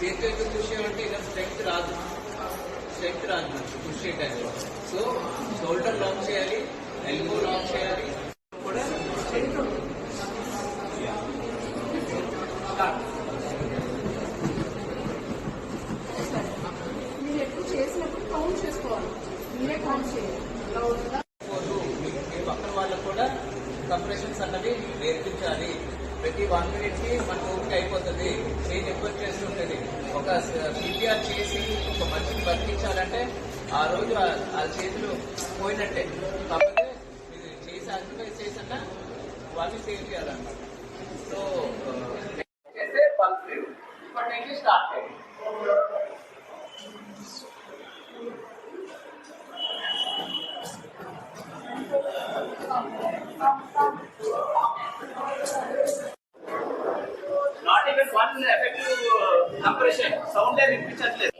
చేతితో ఎక్కువ పుష్ చేయమంటే ఇలా స్ట్రెంగ్త్ రాదు మనకి పుష్ చేయడానికి. సో షోల్డర్ లాక్ చేయాలి, ఎల్బో లాక్ చేయాలి కూడా మీరు ఎప్పుడు చేసినప్పుడు కౌంట్ చేసుకోవాలి, మీరే కౌంట్ చేయాలి. మీ పక్కన వాళ్ళకు కూడా కంప్రెషన్స్ అన్నవి నేర్పించాలి. ప్రతి 1 minute కి మన ఓపిక అయిపోతుంది, చేయి ఎక్కువ చేస్తుంటది. ఒక సిపిఆర్ చేసి ఒక మనిషిని బతికించాలంటే ఆ రోజు ఆ చేతులు పోయినట్టే. కాకపోతే ఇది చేసి సాక్రిఫైస్ చేసన్నా వాళ్ళు సేవ్ చేయాలన్నమాట. సో చేస్తే పల్స్ లేవు. ఇప్పటి నుంచి స్టార్ట్ చేయండి. Not even 1 effective compression sound వినిపించట్లేదు.